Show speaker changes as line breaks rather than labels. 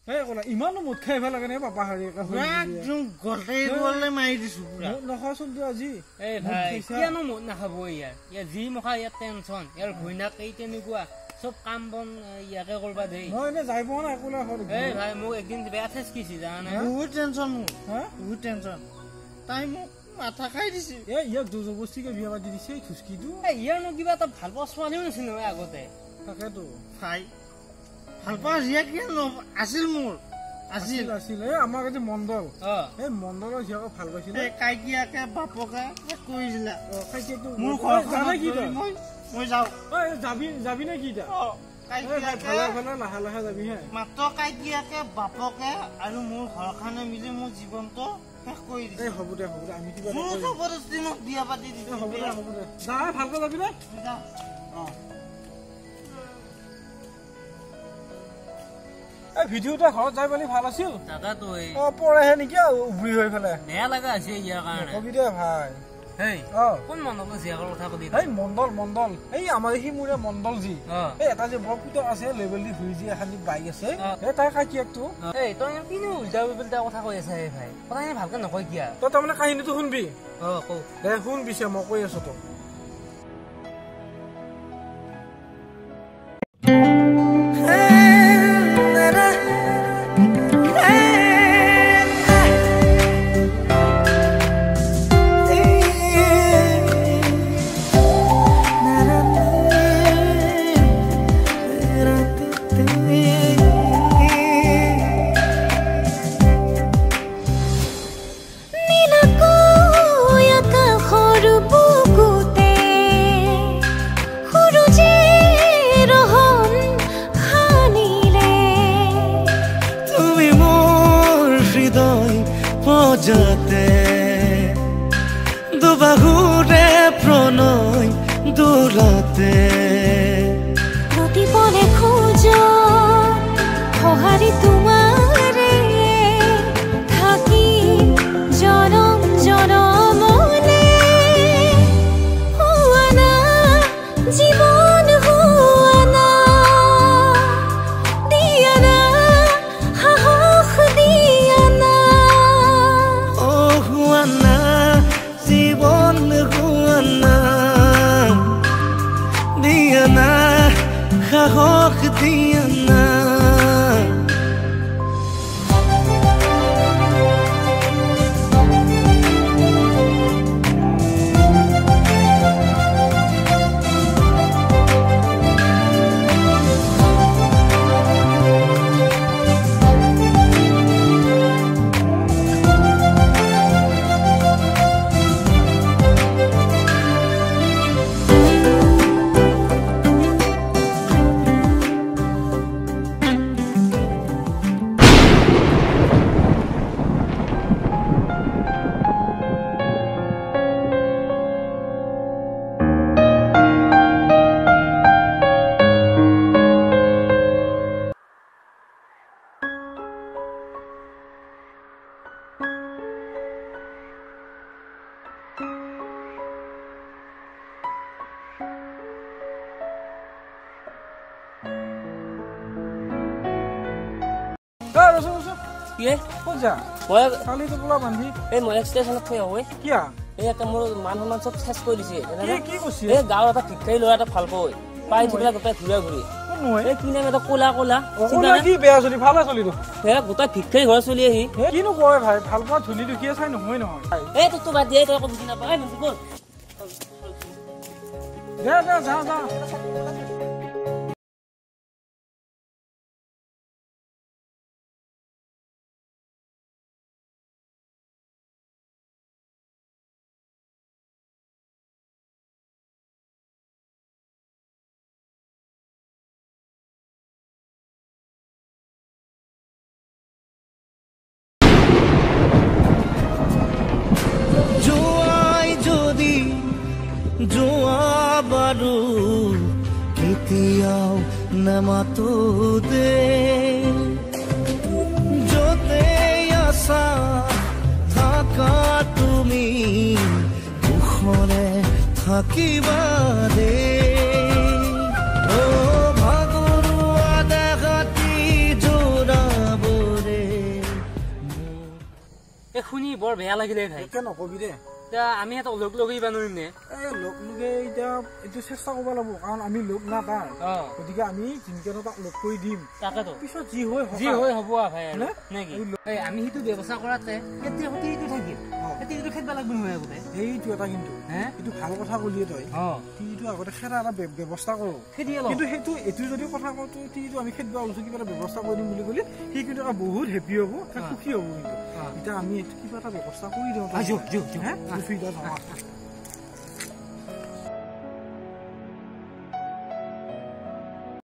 এই কোলা ইমানো মুঠ খাই ভাল লাগে নে পাপা হাৰি
একদম গটাই গলে মাৰি দিছো পুৰা
নখাচোন তো আজি
এই ভাই কিয়নো মুঠ নাখাব ইয়াৰ যি মুখা ইয়াৰ টেনচন ইয়াৰ ভুইনাক এই তেনেকুৱা সব কাম বন ইয়াকে কৰবা দেই
মই এনে যাই পোৱা নাই কোলা হ'ল
এই ভাই মোক একদিন বেয়া ঠেচকিছি জানা
বহুত টেনচন মোৰ বহুত টেনচন তাই মোক মাথা খাই দিছে
এই ইয়াক জবৰদস্তিকে বিয়া পাতি দিছে এই খুচকিটো
ইয়াৰনো কিবা এটা ভাল পোৱা ছোৱালীও নাছিল নহয় আগতে
তাকেতো
ভাই ভাল পোৱা জীয়া কি আছিল মোৰ আছিল
আছিল এই আমাৰ যে মণ্ডল এই মণ্ডলৰ জীয়াক ভাল পাইছিল
এই কাইকিয়াকে বাপকে কৰিছিলা
কাইকিয়াটো
মোৰ ঘৰ জানে কি মই যাওঁ
যাবি নে কি লাহে লাহে যাবি হে
মাত্ৰ কাইকিয়াকে বাপকে আৰু মোৰ ঘৰখনে মিলি মোৰ জীৱনটো শেষ কৰি দিছে
হ'ব দে আমি কিবা
জবৰদস্তি মোক বিয়া পাতি দিছে
হ'ব দে যা ভালকৈ যাবি নে এই ভিডিঅ'টা ঘৰত যাই পালি ভাল আছিল
দাদাতো
পৰেহে নেকি উভৰি হৈ পেলাই
বেয়া লগা আছে ইয়াৰ কাৰণে
কবি দে ভাই
কোন মণ্ডল জীয়াকৰ কথা কবি
এই মণ্ডল এই আমাৰ সি মোৰে মণ্ডল যি এই এটা যে বৰ পুতক আছে লেবেল দি ঘূৰি যি এখন বাইক আছে এই তাই কাকিয়াকটো
এই তই কিনো উল্টা উল্টা কথা কৈ আছা এই ভাই কথাখিনি ভালকে নকয় কিয়া
তই তাৰমানে কাহিনীটো শুনবি
কওঁ
দে শুন পিছে মই কৈ আছো তোক
দুবাহুৰে প্ৰণয় দোলাতে
প্ৰতিপলে খোজ সঁহাৰি তোমাৰে থাকি জনম জনমলে হোৱানা জীৱন হোৱানা দিয়ানা সাহস দিয়ানা
হোৱানা জীবন হোৱানা দিয়ানা সাহস দিয়ানা
মোৰ মান সন্মান চব চেচ কৰি দিছে গাঁৱৰ এটা ভিক্ষাৰী ল'ৰা এটা ভাল পাই পাই থিবিলাক গোটাই ঘূৰা ঘূৰি কি নাম এটা কোলা কোলা গোটাই ভিক্ষাৰী ঘৰ চলি আহি
কিনো কয় ভাই ভাল পোৱা ধনী দুখীয়া চাই নহয় নহয়
এই তোক বাদ দিয়ে তই একো বুজি নাপায়
যা
যোৱা বাৰু কেতিয়াও নামাতো দে য'তে আছা থাকা তুমি কুশলে থাকিবা দে ভাগৰুৱা দেহাতি জোৰাব
বৰ বেয়া লাগিলে ভাই
একে নকবি দে
এতিয়া আমি এটা লগ লগাই বানুৰিম নে
লগ লগে এতিয়া এইটো চেষ্টা কৰিব লাগিব কাৰণ আমি লগ না তাৰ গতিকে আমি যিনকেনো তাক লগ কৰি দিম
তাকেতো
পিছত যি হয়
হ'ব ভাই নেকি আমি সেইটো ব্যৱস্থা কৰাতে এতিয়া সতিটো থাকিম সতিটো খেদবা লাগব নহয় আগতে
সেইটো এটা কিন্তু এইটো ভাল কথা কলিয়ে তই তিটো আগতে খেদা এটা ব্যৱস্থা কৰো কিন্তু সেইটো এইটো যদি কথা কওঁ তিটো আমি খেদবা ওলছো কিবা এটা ব্যৱস্থা কৰি দিম বুলি ক'লে সি কিন্তু বহুত হেপি হ'ব সুখী হ'ব কিন্তু এতিয়া আমি কিবা এটা ব্যৱস্থা কৰি দিওঁ